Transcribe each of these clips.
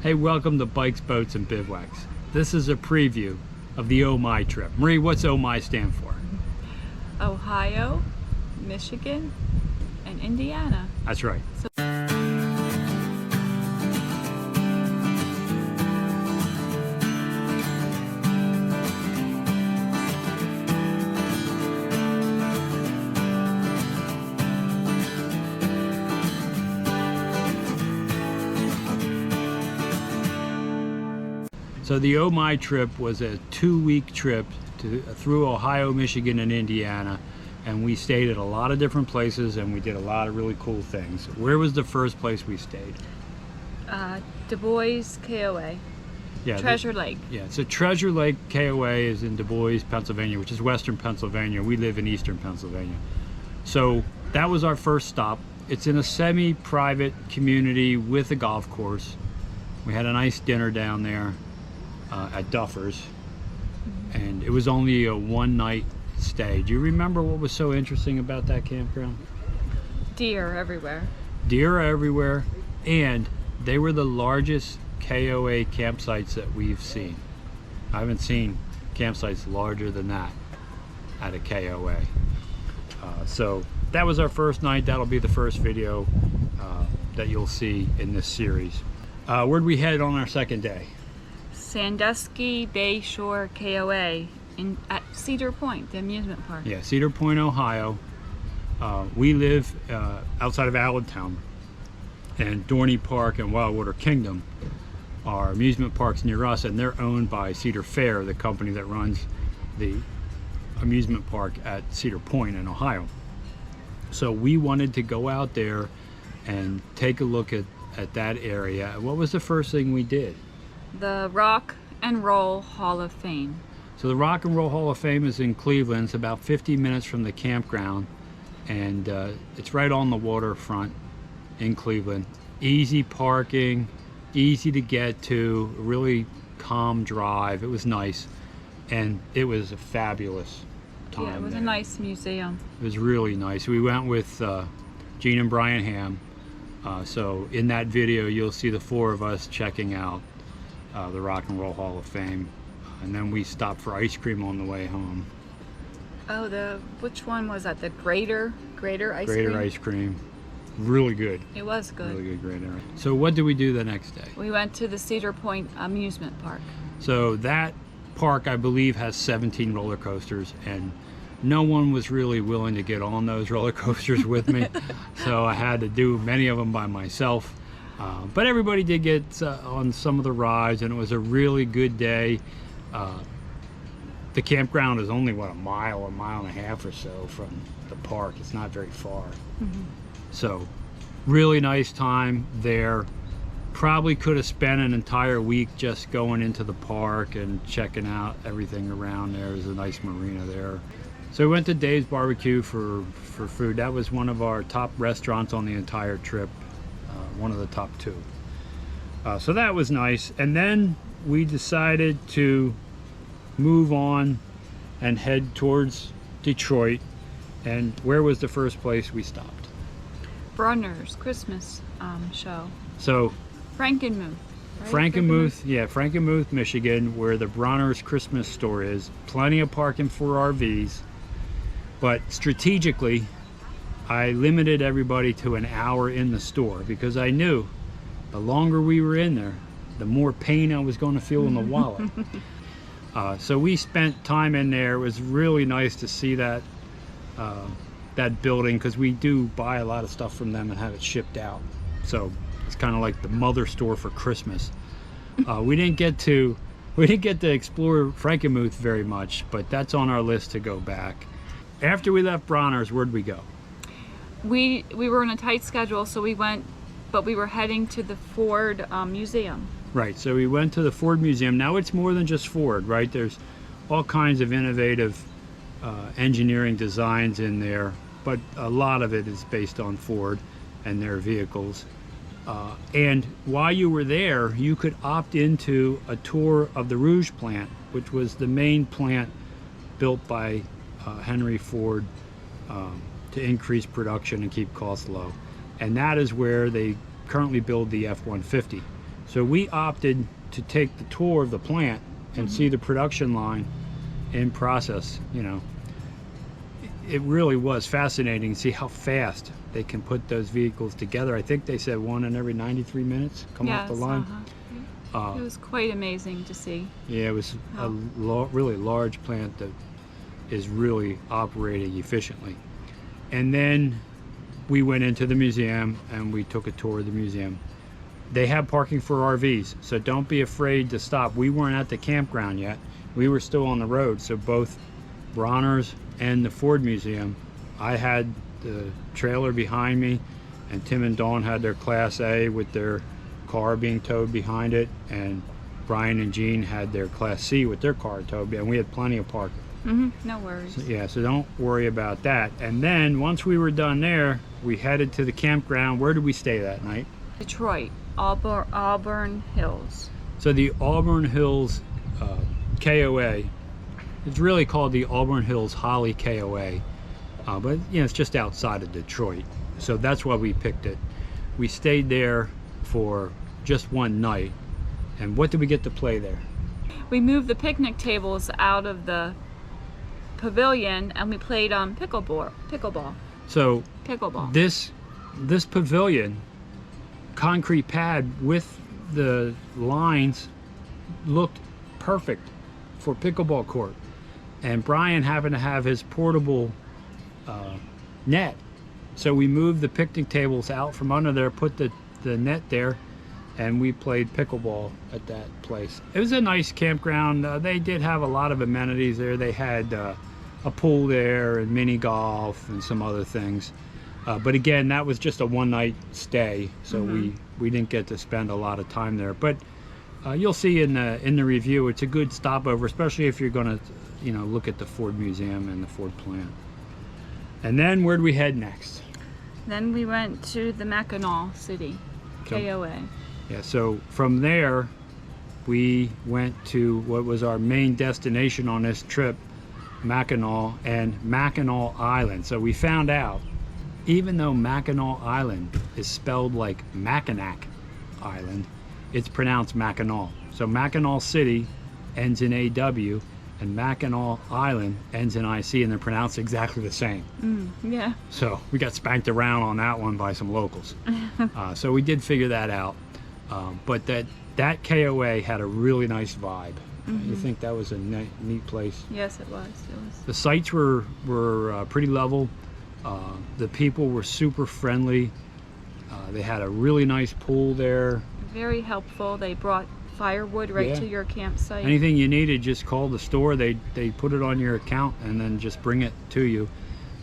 Hey, welcome to Bikes, Boats, and Bivouacs. This is a preview of the OMI trip. Marie, what's OMI stand for? Ohio, Michigan, and Indiana. That's right. So the OMI trip was a 2-week trip through Ohio, Michigan, and Indiana, and we stayed at a lot of different places and we did a lot of really cool things. Where was the first place we stayed? Du Bois, KOA. Yeah, Treasure Lake. Yeah, so Treasure Lake, KOA is in Du Bois, Pennsylvania, which is western Pennsylvania. We live in eastern Pennsylvania. So that was our first stop. It's in a semi-private community with a golf course. We had a nice dinner down there at Duffer's, and it was only a 1-night stay. Do you remember what was so interesting about that campground? Deer everywhere. Deer everywhere, and they were the largest KOA campsites that we've seen. I haven't seen campsites larger than that at a KOA. So that was our first night. That'll be the first video that you'll see in this series. Where'd we head on our second day? Sandusky, Bashore, KOA at Cedar Point, the amusement park. Yeah, Cedar Point, Ohio. We live outside of Allentown, and Dorney Park and Wildwater Kingdom are amusement parks near us, and they're owned by Cedar Fair, the company that runs the amusement park at Cedar Point in Ohio. So we wanted to go out there and take a look at that area. What was the first thing we did? The Rock and Roll Hall of Fame. So the Rock and Roll Hall of Fame is in Cleveland. It's about 50 minutes from the campground, and it's right on the waterfront in Cleveland. Easy parking, easy to get to, really calm drive. It was nice, and it was a fabulous time. Yeah, it was there. a nice museum. It was really nice. We went with Gene and Brian Ham. So in that video, you'll see the 4 of us checking out the Rock and Roll Hall of Fame, and then we stopped for ice cream on the way home. Oh, which one was that? The Greater ice cream? Greater ice cream. Really good. It was good. Really good Greater. So what did we do the next day? We went to the Cedar Point amusement park. So that park, I believe, has 17 roller coasters, and no one was really willing to get on those roller coasters with me. So I had to do many of them by myself. But everybody did get on some of the rides, and it was a really good day. The campground is only, what, a mile and a half or so from the park. It's not very far. Mm-hmm. So really nice time there. Probably could have spent an entire week just going into the park and checking out everything around there. There's a nice marina there. So we went to Dave's Barbecue for food. That was one of our top restaurants on the entire trip. One of the top 2. So that was nice. And then we decided to move on and head towards Detroit. And where was the first place we stopped? Bronner's Christmas show. So Frankenmuth. Right? Frankenmuth, yeah, Frankenmuth, Michigan, where the Bronner's Christmas store is. Plenty of parking for RVs. But strategically, I limited everybody to an hour in the store because I knew the longer we were in there, the more pain I was going to feel in the wallet. So we spent time in there. It was really nice to see that building, because we do buy a lot of stuff from them and have it shipped out. So it's kind of like the mother store for Christmas. We didn't get to explore Frankenmuth very much, but that's on our list to go back. After we left Bronner's, where'd we go? We were on a tight schedule, so we went, but we were heading to the Ford Museum. Right, so we went to the Ford Museum. Now it's more than just Ford, right? There's all kinds of innovative engineering designs in there, but a lot of it is based on Ford and their vehicles. And while you were there, you could opt into a tour of the Rouge plant, which was the main plant built by Henry Ford to increase production and keep costs low. And that is where they currently build the F-150. So we opted to take the tour of the plant and see the production line in process. You know, it really was fascinating to see how fast they can put those vehicles together. I think they said one in every 93 minutes come off the line. It was quite amazing to see. Yeah, it was a really large plant that is really operating efficiently. And then we went into the museum and we took a tour of the museum. They have parking for RVs, so don't be afraid to stop. We weren't at the campground yet. We were still on the road, so both Bronner's and the Ford Museum, I had the trailer behind me, and Tim and Dawn had their Class A with their car being towed behind it, and Brian and Jean had their Class C with their car towed, and we had plenty of parking. No worries. So, yeah, so don't worry about that. And then once we were done there, we headed to the campground. Where did we stay that night? Detroit, Auburn Hills. So the Auburn Hills KOA, it's really called the Auburn Hills Holly KOA, but you know, it's just outside of Detroit. So that's why we picked it. We stayed there for just one night. And what did we get to play there? We moved the picnic tables out of the pavilion and we played pickleball. So Pickleball. This pavilion, concrete pad with the lines, looked perfect for pickleball court. And Brian happened to have his portable net. So we moved the picnic tables out from under there, put the net there, and we played pickleball at that place. It was a nice campground. They did have a lot of amenities there. They had a pool there and mini golf and some other things. But again, that was just a one-night stay, so we didn't get to spend a lot of time there. But you'll see in the review, it's a good stopover, especially if you're going to, you know, look at the Ford Museum and the Ford plant. And then where'd we head next? Then we went to the Mackinaw City, KOA. Yeah, so from there, we went to what was our main destination on this trip, Mackinaw and Mackinaw Island. So we found out, even though Mackinaw Island is spelled like Mackinac Island, it's pronounced Mackinaw. So Mackinaw City ends in AW, and Mackinaw Island ends in IC, and they're pronounced exactly the same. Yeah. So we got spanked around on that one by some locals. So we did figure that out. But that KOA had a really nice vibe. You think that was a neat place? Yes, it was. The sites were pretty level. The people were super friendly. They had a really nice pool there. Very helpful. They brought firewood right to your campsite. Anything you needed, just call the store. They put it on your account and then just bring it to you.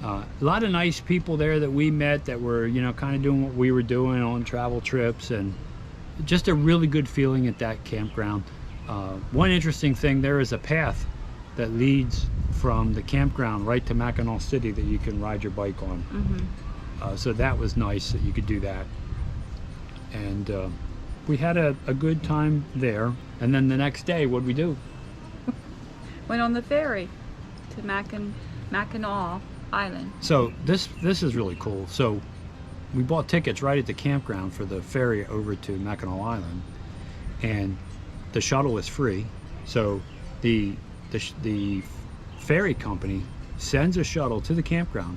A lot of nice people there that we met that were, you know, kind of doing what we were doing on travel trips, and just a really good feeling at that campground. One interesting thing, there is a path that leads from the campground right to Mackinaw City that you can ride your bike on. So that was nice that you could do that. And we had a good time there. And then the next day, what'd we do? Went on the ferry to Mackinaw Island. So this is really cool. So we bought tickets right at the campground for the ferry over to Mackinac Island, and the shuttle is free. So the ferry company sends a shuttle to the campground.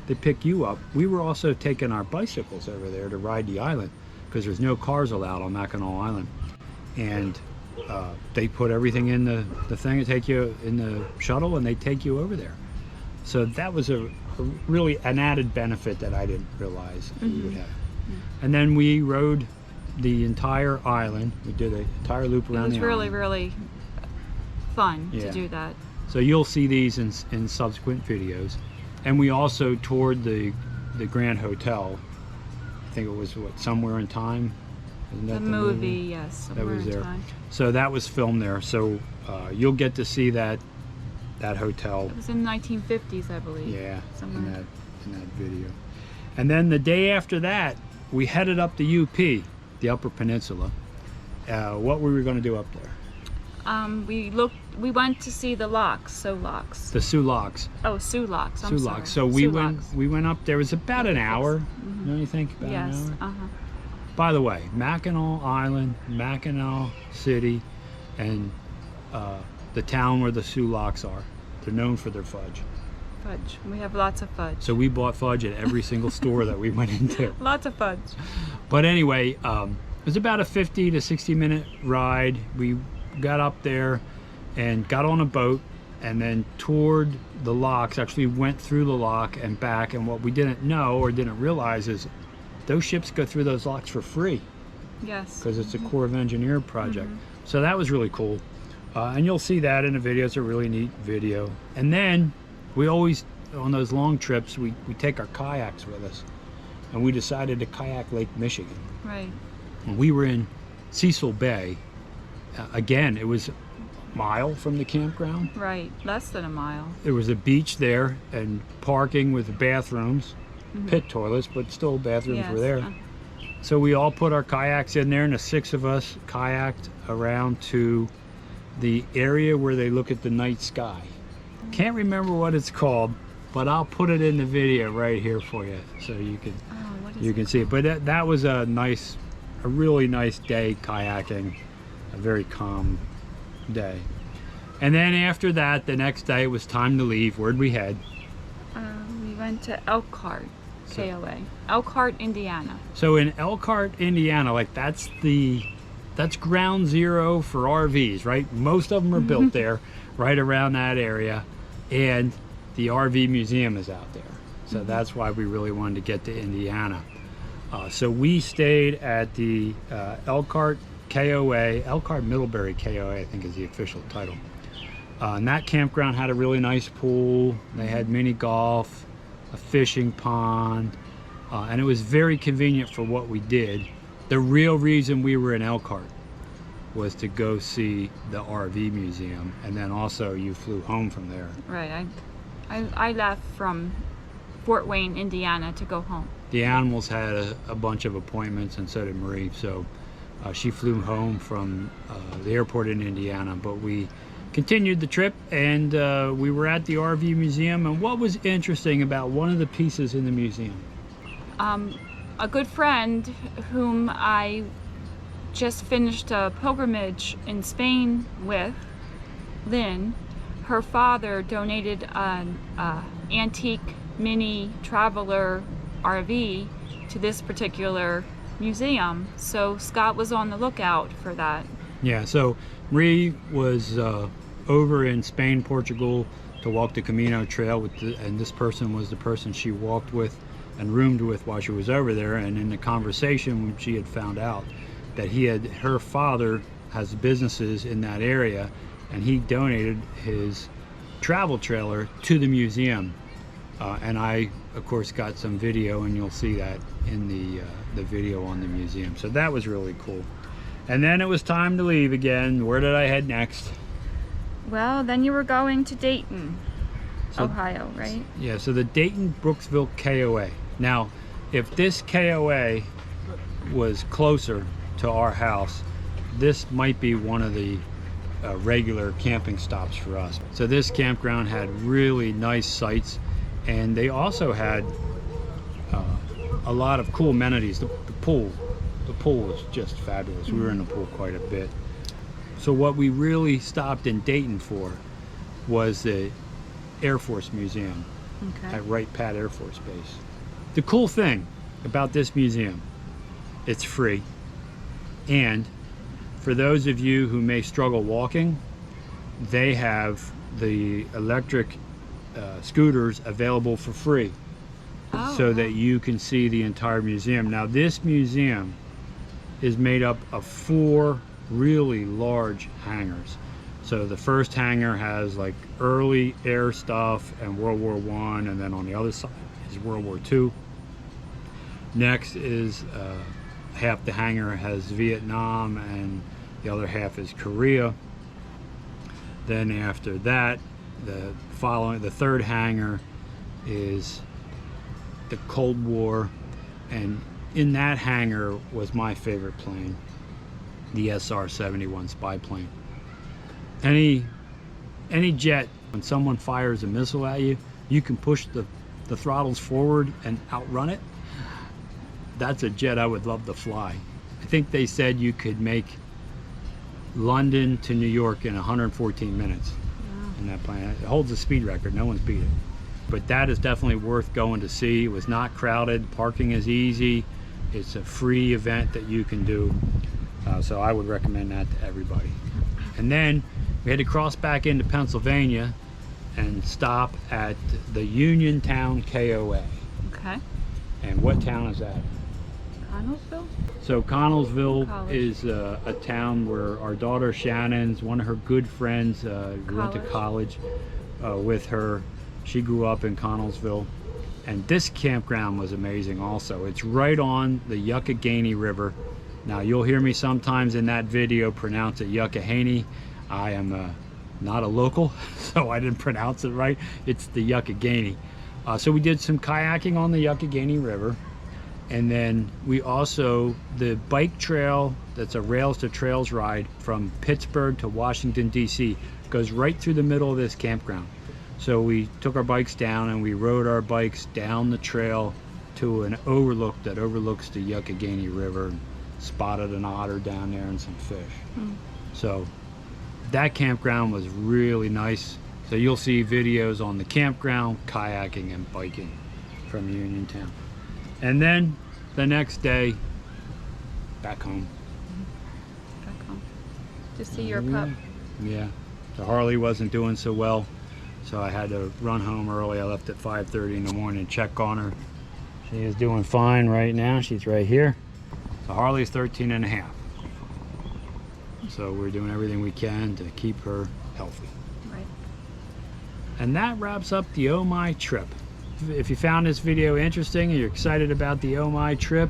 They pick you up. We were also taking our bicycles over there to ride the island because there's no cars allowed on Mackinac Island, and they put everything in the thing to take you in the shuttle, and they take you over there. So that was a really an added benefit that I didn't realize we would have. And then we rode the entire island. We did an entire loop around the island. It was really fun to do that. So you'll see these in subsequent videos. And we also toured the Grand Hotel. I think it was Somewhere in Time? Isn't that the movie? Yes, Somewhere in there. Time. So that was filmed there. So you'll get to see that hotel. It was in the 1950s, I believe. Yeah, somewhere in that video. And then the day after that, we headed up the UP, the Upper Peninsula. What were we going to do up there? We went to see the locks, The Sioux Locks. Oh, Sioux Locks. I'm sorry. So we went up there. It was about an hour. Don't you think? About an hour? By the way, Mackinaw Island, Mackinaw City, and the town where the Sioux Locks are, they're known for their fudge. Fudge. We have lots of fudge. So we bought fudge at every single store that we went into. Lots of fudge. But anyway, it was about a 50 to 60 minute ride. We got up there and got on a boat and then toured the locks, actually went through the lock and back. And what we didn't know or didn't realize is those ships go through those locks for free. Yes. Because it's a Corps of Engineer project. So that was really cool. And you'll see that in the video. It's a really neat video. And then we always, on those long trips, we take our kayaks with us. And we decided to kayak Lake Michigan. Right. And we were in Cecil Bay. Again, it was a mile from the campground. Right. Less than a mile. There was a beach there and parking with bathrooms, pit toilets, but still bathrooms were there. So we all put our kayaks in there, and the 6 of us kayaked around to the area where they look at the night sky. Can't remember what it's called, but I'll put it in the video right here for you so you can see it. But that was a really nice day kayaking, a very calm day. And then after that, the next day it was time to leave. Where'd we head? We went to Elkhart, KOA. Elkhart, Indiana. So in Elkhart, Indiana, like that's ground zero for RVs, right? Most of them are built there, right around that area, and the RV museum is out there. So that's why we really wanted to get to Indiana. So we stayed at the Elkhart KOA, Elkhart Middlebury KOA, I think is the official title. And that campground had a really nice pool. They had mini golf, a fishing pond, and it was very convenient for what we did. The real reason we were in Elkhart was to go see the RV museum, and then also you flew home from there. Right. I left from Fort Wayne, Indiana to go home. The animals had a bunch of appointments, and so did Marie, so she flew home from the airport in Indiana, but we continued the trip, and we were at the RV museum. And what was interesting about one of the pieces in the museum? A good friend whom I just finished a pilgrimage in Spain with, Lynn, her father donated an antique mini traveler RV to this particular museum, so Scott was on the lookout for that. Yeah, so Marie was over in Spain, Portugal to walk the Camino Trail and this person was the person she walked with and roomed with while she was over there. And in the conversation, she had found out that her father has businesses in that area, and he donated his travel trailer to the museum. And I, of course, got some video, and you'll see that in the video on the museum. So that was really cool. And then it was time to leave again. Where did I head next? Well, then you were going to Dayton, Ohio, right? Yeah, so the Dayton Brooksville KOA. Now, if this KOA was closer to our house, this might be one of the regular camping stops for us. So this campground had really nice sites, and they also had a lot of cool amenities. The pool was just fabulous. We were in the pool quite a bit. So what we really stopped in Dayton for was the Air Force Museum at Wright Pat Air Force Base. The cool thing about this museum, it's free, and for those of you who may struggle walking, they have the electric scooters available for free, so that you can see the entire museum. Now this museum is made up of 4 really large hangars. So the first hangar has like early air stuff and World War I, and then on the other side is World War II. Next is half the hangar has Vietnam and the other half is Korea. Then after that, the third hangar is the Cold War, and in that hangar was my favorite plane, the SR-71 spy plane. Any jet, when someone fires a missile at you, you can push the throttles forward and outrun it. that's a jet I would love to fly. I think they said you could make London to New York in 114 minutes in that plane. It holds a speed record. No one's beat it. But that is definitely worth going to see. It was not crowded. Parking is easy. It's a free event that you can do. So I would recommend that to everybody. And then we had to cross back into Pennsylvania and stop at the Uniontown KOA. Okay. And what town is that? Connellsville? So Connellsville College. is a town where our daughter Shannon's, one of her good friends, went to college with her. She grew up in Connellsville. And this campground was amazing also. It's right on the Youghiogheny River. Now you'll hear me sometimes in that video pronounce it Youghiogheny. I am not a local, so I didn't pronounce it right. It's the Youghiogheny. So we did some kayaking on the Youghiogheny River. And then we also, the bike trail, that's a Rails to Trails ride from Pittsburgh to Washington, D.C. goes right through the middle of this campground. So we took our bikes down and we rode our bikes down the trail to an overlook that overlooks the Youghiogheny River, and spotted an otter down there and some fish. So that campground was really nice. So you'll see videos on the campground, kayaking and biking from Uniontown. And then the next day, back home. Back home. To see your pup. Yeah, the Harley wasn't doing so well, so I had to run home early. I left at 5:30 in the morning to check on her. She is doing fine right now. She's right here. So Harley's 13 and a half. So we're doing everything we can to keep her healthy. Right. And that wraps up the OMI trip. If you found this video interesting and you're excited about the OMI trip,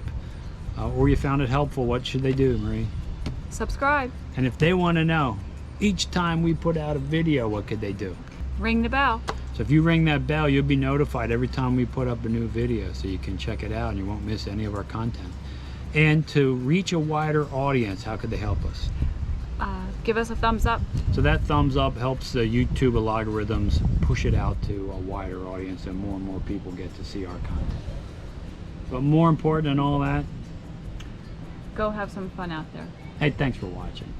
or you found it helpful, what should they do, Marie? Subscribe. And if they want to know, each time we put out a video, what could they do? Ring the bell. So if you ring that bell, you'll be notified every time we put up a new video, so you can check it out and you won't miss any of our content. And to reach a wider audience, how could they help us? Give us a thumbs up. So that thumbs up helps the YouTube algorithms push it out to a wider audience, and more people get to see our content. But more important than all that, Go have some fun out there. hey, thanks for watching.